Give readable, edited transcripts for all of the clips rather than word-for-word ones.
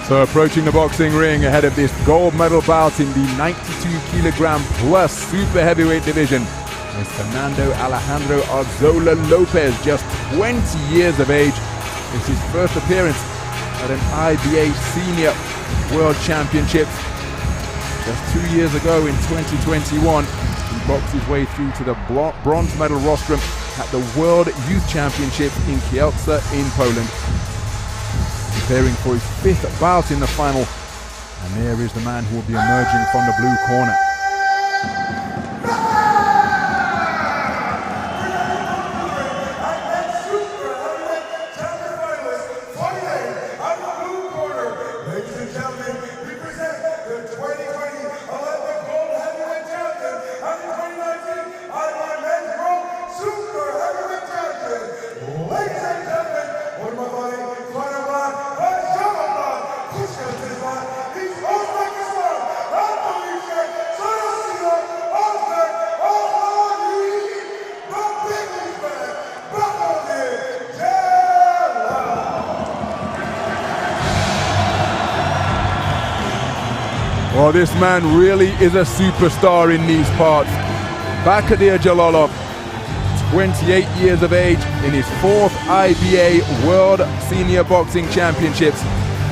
So approaching the boxing ring ahead of this gold medal bout in the 92kg plus super heavyweight division is Fernando Alejandro ARZOLA Lopez, just 20 years of age. It's his first appearance at an IBA Senior World Championships. Just 2 years ago in 2021, he boxed his way through to the bronze medal rostrum at the World Youth Championships in Kielce in Poland. Preparing for his 5th bout in the final, and there is the man who will be emerging from the blue corner. Ladies and gentlemen, we present the 2020 Olympic gold heavyweight champion and the 2019 IBA men's world super heavyweight champion. Ladies and gentlemen, what am I fighting? Fighter black, ARZOLA black, Kushka black, he's Uzbekistan, and the Legion, Sarasina, Uzbek, Al-Hadi, the big Uzbek, Bakhodir, Well, this man really is a superstar in these parts. Bakhodir Jalolov, 28 years of age, in his 4th IBA World Senior Boxing Championships,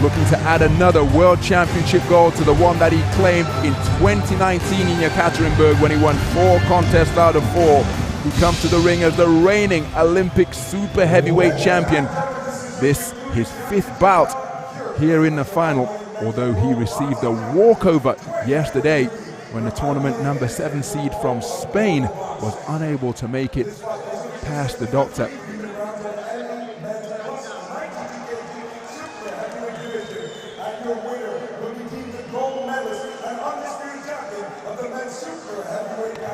looking to add another World Championship gold to the one that he claimed in 2019 in Yekaterinburg when he won 4 contests out of 4. He comes to the ring as the reigning Olympic super heavyweight champion. This his 5th bout here in the final, although he received a walkover yesterday when the tournament number 7 seed from Spain was unable to make it past the doctor.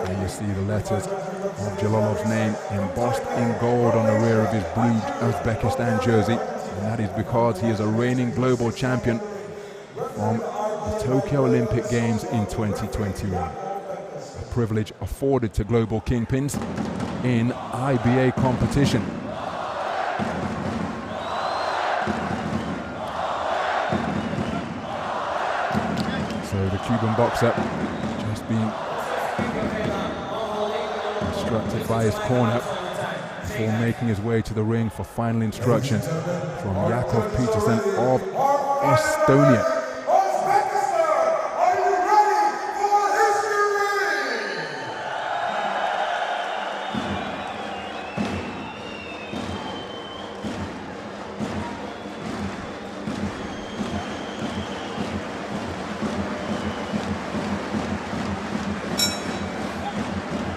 And you see the letters of Jalolov's name embossed in gold on the rear of his blue Uzbekistan jersey, and that is because he is a reigning global champion from the Tokyo Olympic Games in 2021. A privilege afforded to global kingpins in IBA competition. So the Cuban boxer just being instructed by his corner before making his way to the ring for final instructions from Jakov Peterson of Estonia.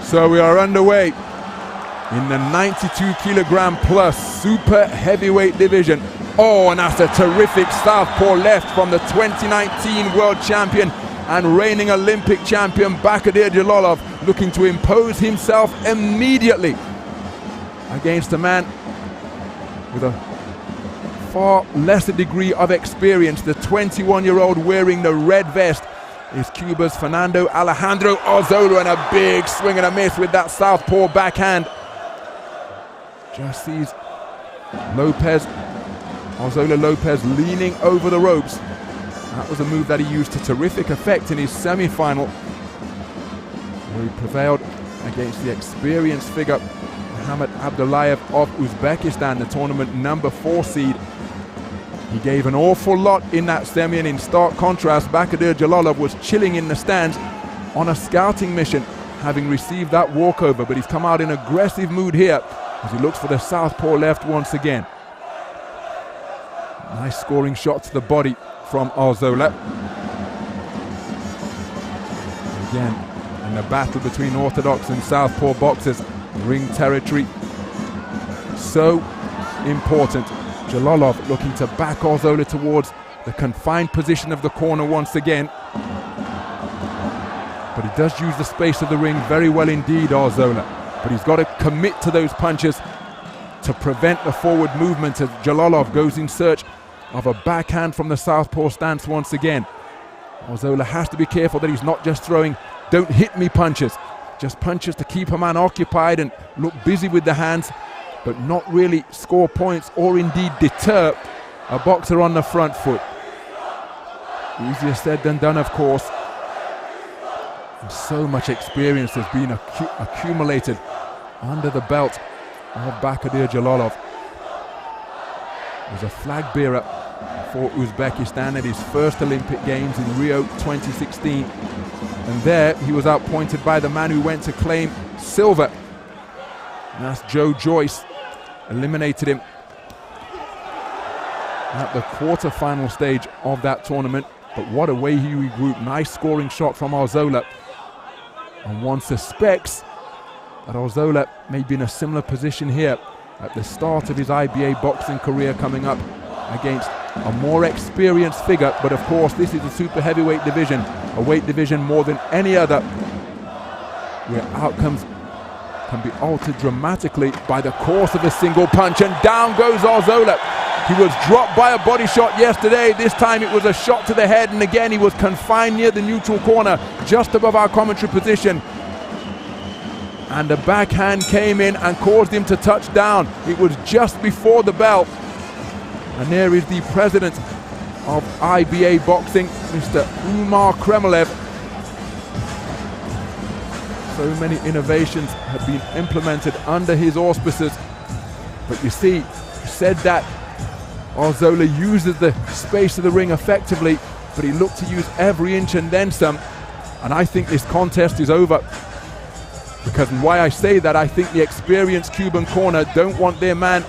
So we are underway in the 92kg plus super heavyweight division. Oh, and that's a terrific southpaw left from the 2019 world champion and reigning Olympic champion Bakhodir Jalolov, looking to impose himself immediately against a man with a far lesser degree of experience. The 21-year-old wearing the red vest is Cuba's Fernando Alejandro ARZOLA, and a big swing and a miss with that southpaw backhand. Just sees ARZOLA Lopez leaning over the ropes. That was a move that he used to terrific effect in his semi-final, where he prevailed against the experienced figure Muhammad Abdullayev of Uzbekistan, the tournament number 4 seed. He gave an awful lot in that semi, and in stark contrast, Bakhodir Jalolov was chilling in the stands on a scouting mission, having received that walkover, but he's come out in aggressive mood here as he looks for the southpaw left once again. Nice scoring shot to the body from ARZOLA. Again, in the battle between orthodox and southpaw boxers, ring territory so important. Jalolov looking to back ARZOLA towards the confined position of the corner once again. But he does use the space of the ring very well indeed, ARZOLA. But he's got to commit to those punches to prevent the forward movement as Jalolov goes in search of a backhand from the southpaw stance once again. ARZOLA has to be careful that he's not just throwing don't hit me punches, just punches to keep a man occupied and look busy with the hands, but not really score points or indeed deter a boxer on the front foot. Easier said than done, of course. And so much experience has been accumulated under the belt of Bakhodir Jalolov. He was a flag bearer for Uzbekistan at his first Olympic Games in Rio 2016. And there he was outpointed by the man who went to claim silver. And that's Joe Joyce. Eliminated him at the quarter-final stage of that tournament. But what a way he regrouped. Nice scoring shot from ARZOLA. And one suspects that ARZOLA may be in a similar position here at the start of his IBA boxing career, coming up against a more experienced figure. But of course, this is a super heavyweight division, a weight division more than any other, where outcomes can be altered dramatically by the course of a single punch. And down goes ARZOLA. He was dropped by a body shot yesterday. This time it was a shot to the head, and again he was confined near the neutral corner, just above our commentary position. And the backhand came in and caused him to touch down. It was just before the bell. And there is the president of IBA boxing, Mr. Umar Kremlev. So many innovations have been implemented under his auspices. But you see, said that ARZOLA uses the space of the ring effectively, but he looked to use every inch and then some. And I think this contest is over. Because why I say that, I think the experienced Cuban corner don't want their man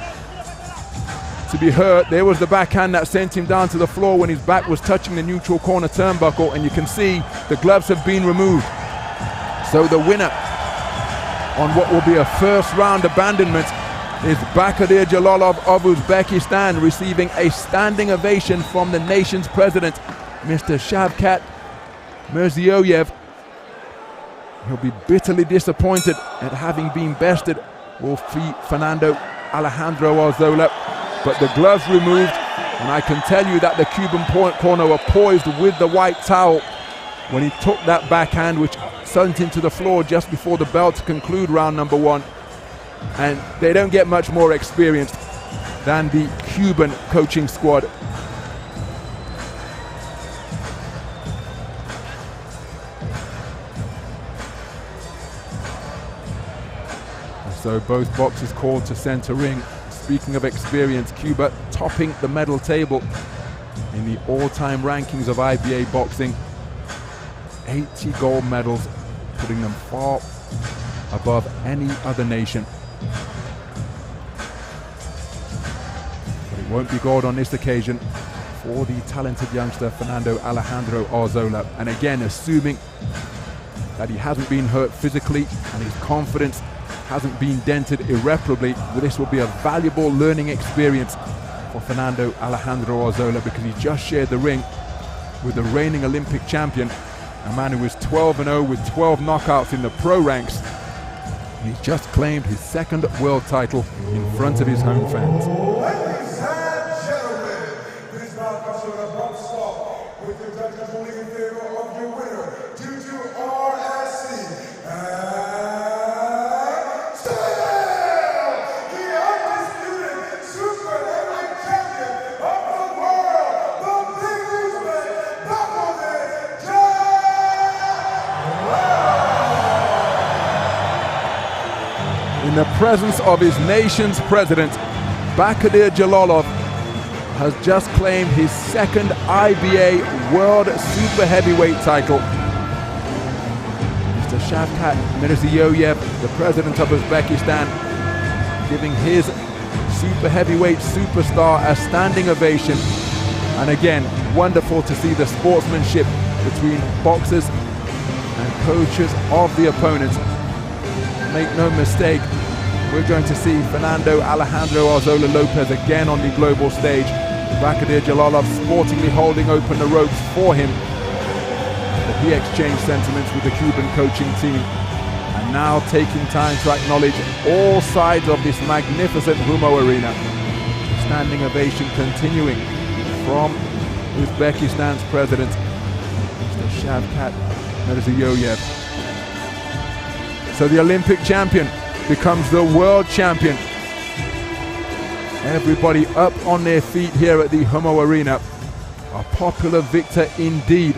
to be hurt. There was the backhand that sent him down to the floor when his back was touching the neutral corner turnbuckle, and you can see the gloves have been removed. So the winner on what will be a first round abandonment is Bakhodir Jalolov of Uzbekistan, receiving a standing ovation from the nation's president, Mr. Shavkat Mirziyoyev. He'll be bitterly disappointed at having been bested with Fernando Alejandro ARZOLA, but the gloves removed, and I can tell you that the Cuban corner were poised with the white towel when he took that backhand, which sent him to the floor just before the bell to conclude round number one. And they don't get much more experienced than the Cuban coaching squad. So both boxers called to center ring. Speaking of experience, Cuba topping the medal table in the all-time rankings of IBA boxing. 80 gold medals, putting them far above any other nation. But it won't be gold on this occasion for the talented youngster Fernando Alejandro ARZOLA. And again, assuming that he hasn't been hurt physically and his confidence hasn't been dented irreparably, this will be a valuable learning experience for Fernando Alejandro ARZOLA, because he just shared the ring with the reigning Olympic champion, a man who was 12-0 with 12 knockouts in the pro ranks. And he's just claimed his second world title in front of his home fans. Ladies and gentlemen, this bout comes with a bump stop, with the judges ruling in favor of your winner due to RSC. In the presence of his nation's president, Bakhodir Jalolov has just claimed his second IBA World Super Heavyweight title. Mr. Shavkat Mirziyoyev, the president of Uzbekistan, giving his Super Heavyweight superstar a standing ovation. And again, wonderful to see the sportsmanship between boxers and coaches of the opponents. Make no mistake, we're going to see Fernando Alejandro ARZOLA Lopez again on the global stage. Bakhodir Jalolov sportingly holding open the ropes for him. But he exchanged sentiments with the Cuban coaching team, and now taking time to acknowledge all sides of this magnificent Humo arena. Standing ovation continuing from Uzbekistan's president, Mr. Shavkat Mirziyoyev. So the Olympic champion becomes the world champion. Everybody up on their feet here at the Humo Arena. A popular victor indeed.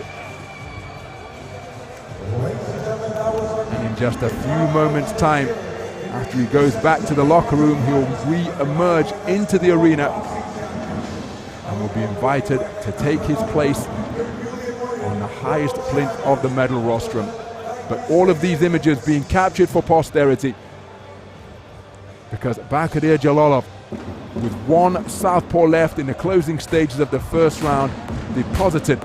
And in just a few moments' time, after he goes back to the locker room, he'll re-emerge into the arena and will be invited to take his place on the highest plinth of the medal rostrum. But all of these images being captured for posterity, because Bakhodir Jalolov, with one southpaw left in the closing stages of the first round, deposited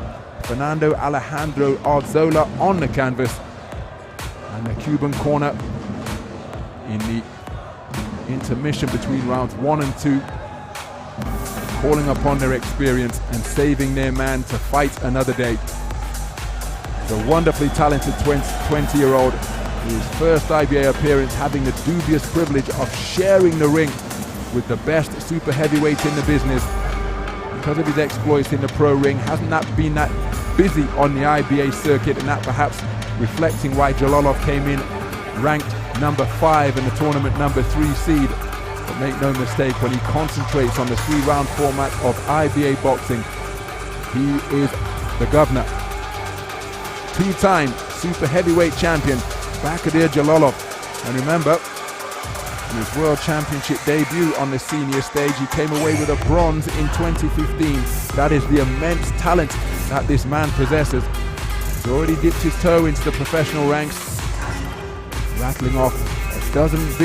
Fernando Alejandro ARZOLA on the canvas, and the Cuban corner in the intermission between rounds 1 and 2, calling upon their experience and saving their man to fight another day. The wonderfully talented 20-year-old, his first IBA appearance, having the dubious privilege of sharing the ring with the best super heavyweight in the business. Because of his exploits in the pro ring, hasn't been that busy on the IBA circuit, and that perhaps reflecting why Jalolov came in ranked number 5 in the tournament, number 3 seed. But make no mistake, when he concentrates on the 3-round format of IBA boxing, he is the governor. 2-time super heavyweight champion Bakhodir Jalolov. And remember, in his world championship debut on the senior stage, he came away with a bronze in 2015. That is the immense talent that this man possesses. He's already dipped his toe into the professional ranks, rattling off a dozen victories.